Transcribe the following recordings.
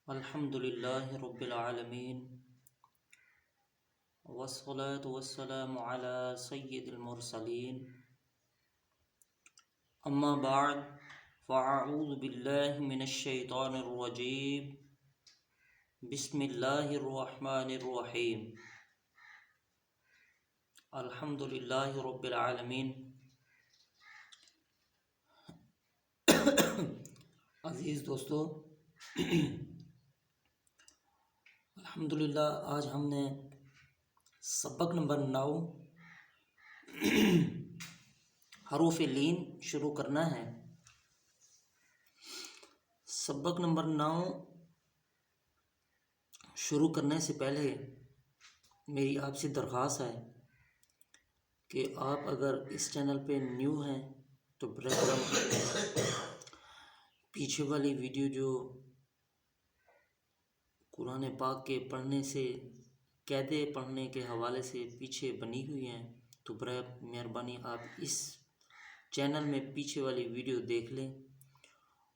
الحمد للہ رب العالمین والصلاة والسلام على سید المرسلین اما بعد فاعوذ باللہ من الشیطان الرجیم بسم اللہ الرحمن الرحیم الحمد للہ رب العالمین۔ عزیز دوستو، الحمدللہ آج ہم نے سبق نمبر 9 حروف لین شروع کرنا ہے۔ سبق نمبر 9 شروع کرنے سے پہلے میری آپ سے درخواست ہے کہ آپ اگر اس چینل پہ نیو ہیں تو براہ کرم پیچھے والی ویڈیو جو قرآن پاک کے پڑھنے سے قاعدے پڑھنے کے حوالے سے پیچھے بنی ہوئی ہیں تو برائے مہربانی آپ اس چینل میں پیچھے والی ویڈیو دیکھ لیں۔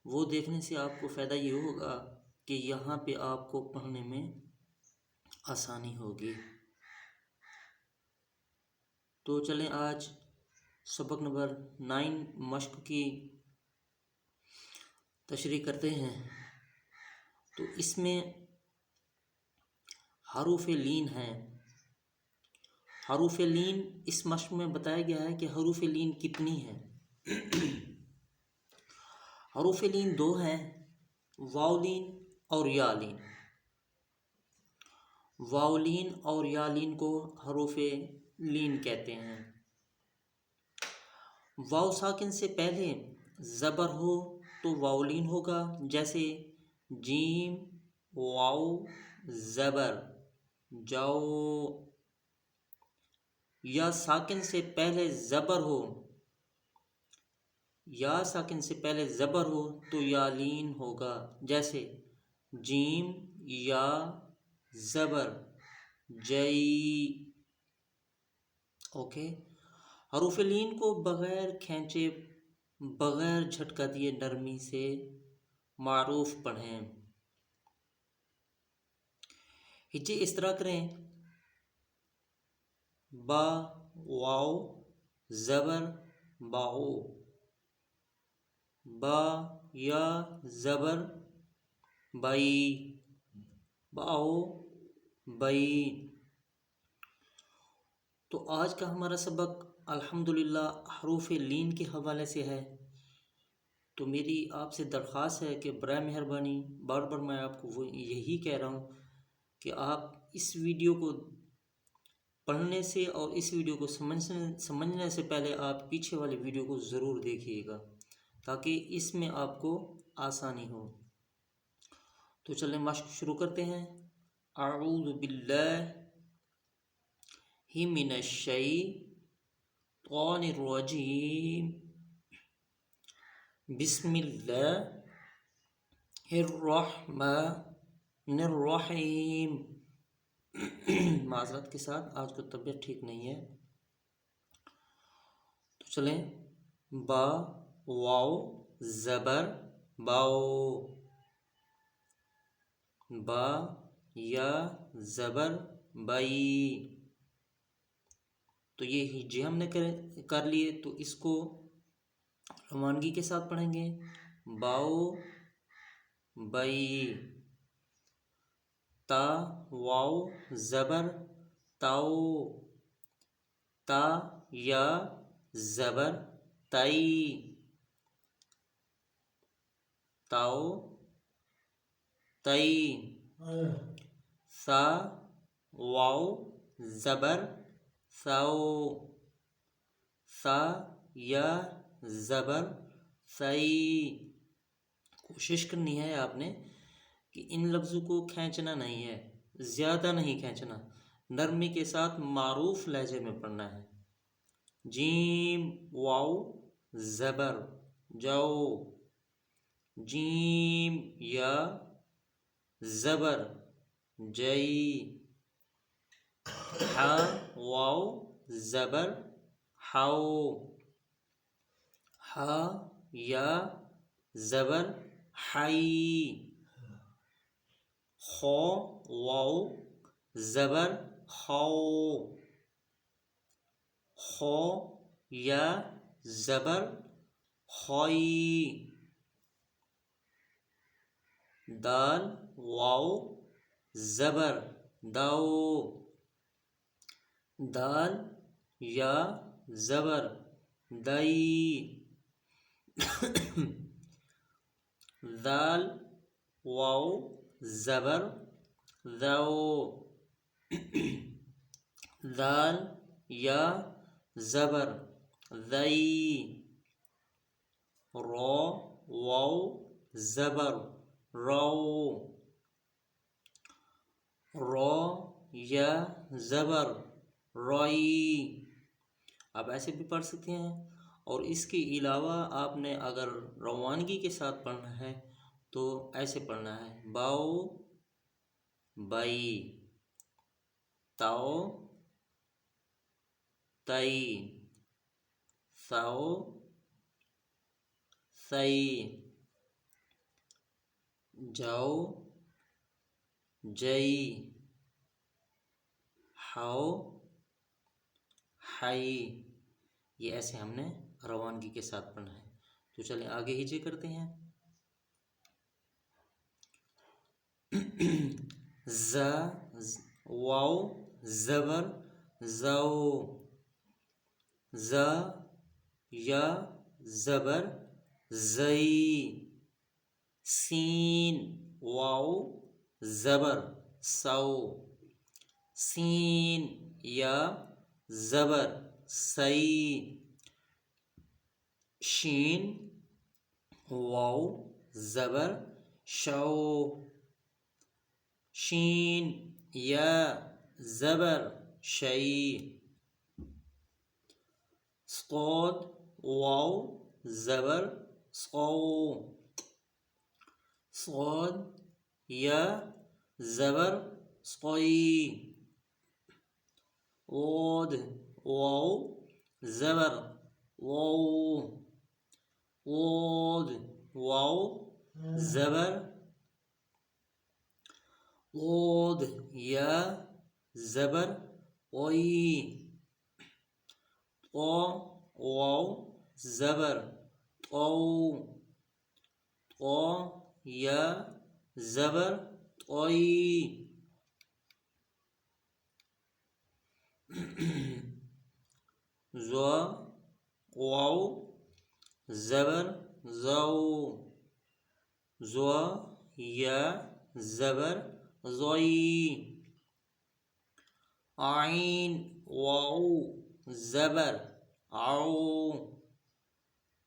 وہ دیکھنے سے آپ کو فائدہ یہ ہوگا کہ یہاں پہ آپ کو پڑھنے میں آسانی ہوگی۔ تو چلیں آج سبق نمبر 9 مشق کی تشریح کرتے ہیں۔ تو اس میں حروف لین ہیں۔ حروف لین اس مشق میں بتایا گیا ہے کہ حروف لین کتنی ہیں۔ حروف لین 2 ہیں، واو لین اور یا لین۔ واو لین اور یا لین کو حروف لین کہتے ہیں۔ واو ساکن سے پہلے زبر ہو تو واو لین ہوگا، جیسے جیم واو زبر جاؤ۔ یا ساکن سے پہلے زبر ہو، یا ساکن سے پہلے زبر ہو تو یا لین ہوگا، جیسے جیم یا زبر جئی۔ اوکے، حروف لین کو بغیر کھینچے بغیر جھٹکا دیے نرمی سے معروف پڑھیں۔ ہجے اس طرح کریں: با واو زبر باؤ، با یا زبر بائی باؤ بائی۔ تو آج کا ہمارا سبق الحمدللہ حروف لین کے حوالے سے ہے۔ تو میری آپ سے درخواست ہے کہ برائے مہربانی بار بار میں آپ کو یہی کہہ رہا ہوں کہ آپ اس ویڈیو کو پڑھنے سے اور اس ویڈیو کو سمجھنے سے پہلے آپ پیچھے والی ویڈیو کو ضرور دیکھیے گا تاکہ اس میں آپ کو آسانی ہو۔ تو چلیں مشق شروع کرتے ہیں۔ اعوذ باللہ من الشیطان الرجیم، بسم اللہ الرحمن الرحیم۔ معذرت کے ساتھ آج کو طبیعت ٹھیک نہیں ہے۔ تو چلیں، با واو زبر باؤ، با یا زبر بائی۔ تو یہ ہجے ہم نے کر لیے، تو اس کو روانگی کے ساتھ پڑھیں گے: باؤ بائی، تا واو زبر تاؤ، تا یا زبر تائی، تاؤ تائی۔ سا واو زبر ساؤ، سا یا زبر سائی۔ کوشش کرنی ہے آپ نے کہ ان لفظوں کو کھینچنا نہیں ہے، زیادہ نہیں کھینچنا، نرمی کے ساتھ معروف لہجے میں پڑھنا ہے۔ جیم واو زبر جاؤ، جیم یا زبر جئی۔ ہا واو زبر ہاؤ، ہا یا زبر ہائی۔ خو واو زبر خو، خو یا زبر خوئی، دال واو زبر دو، دال یا زبر دئی، دال واو زبر دو، دال یا زبر دئی، رو واو زبر رو، رو یا زبر روئی۔ آپ ایسے بھی پڑھ سکتے ہیں، اور اس کے علاوہ آپ نے اگر روانگی کے ساتھ پڑھنا ہے تو ایسے پڑھنا ہے، باؤ بائی، تاؤ تئی، ثاؤ ثئی، جاؤ جئی، ہاؤ ہائی۔ یہ ایسے ہم نے روانگی کے ساتھ پڑھنا ہے۔ تو چلیں آگے ہجے کرتے ہیں۔ ز واو زبر زو، ز یا زبر زئی، سین واو زبر سو، سین یا زبر سئی، شین واو زبر شو، شین یا زبر شئی، صاد واو زبر صو، صاد یا زبر صوئی، عود واو زبر وو، عود واو زبر عود یا زبر اوئی، او واو زبر او، او یا زبر اوئی، زو واو زبر زو، زو یا زبر زوئی، عین واو زبر عو،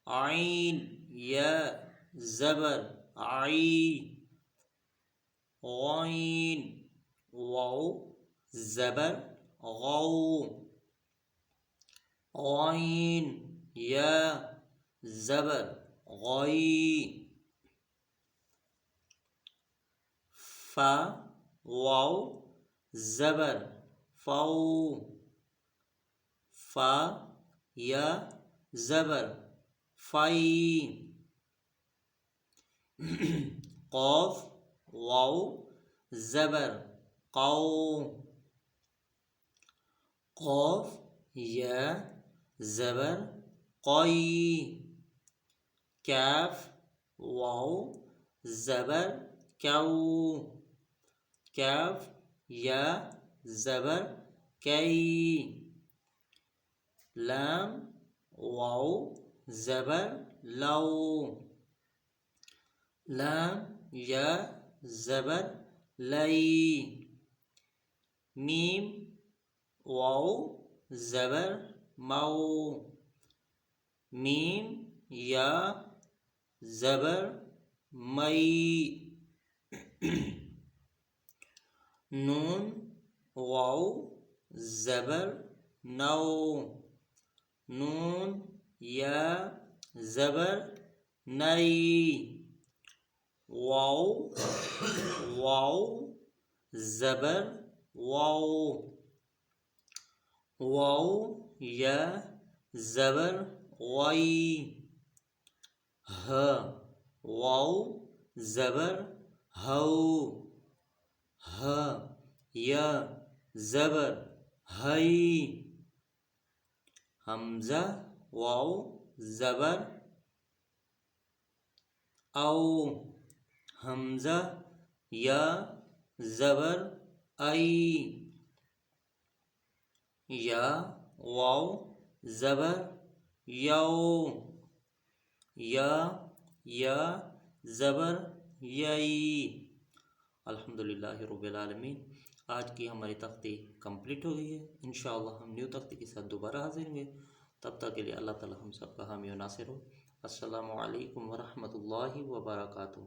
عین یا زبر عی، غین واو زبر غو، غین یا زبر غوئی، ف واو زبر فو، ف یا زبر فئی، قاف واو زبر قو، قاف یا زبر قوئی، کاف واو زبر کو، کاف یا زبر کئی، لام واو زبر لو، لام یا زبر لئی، میم واو زبر مو، میم یا زبر مئی، نون واو زبر نو، نون یا زبر نئی، واو واو زبر واو، واو یا زبر وئی، ہ واو زبر ہو، ہ یا زبر ہئی، حمزہ واو زبر او، حمزہ یا زبر ای، یا واو زبر یو، یا زبر یئی۔ الحمدللہ رب العالمین۔ آج کی ہماری تختی کمپلیٹ ہو گئی ہے، انشاءاللہ ہم نیو تختی کے ساتھ دوبارہ حاضر ہوں گے۔ تب تک کے لیے اللہ تعالی ہم سب کا حامی و ناصر ہو۔ السلام علیکم ورحمۃ اللہ وبرکاتہ۔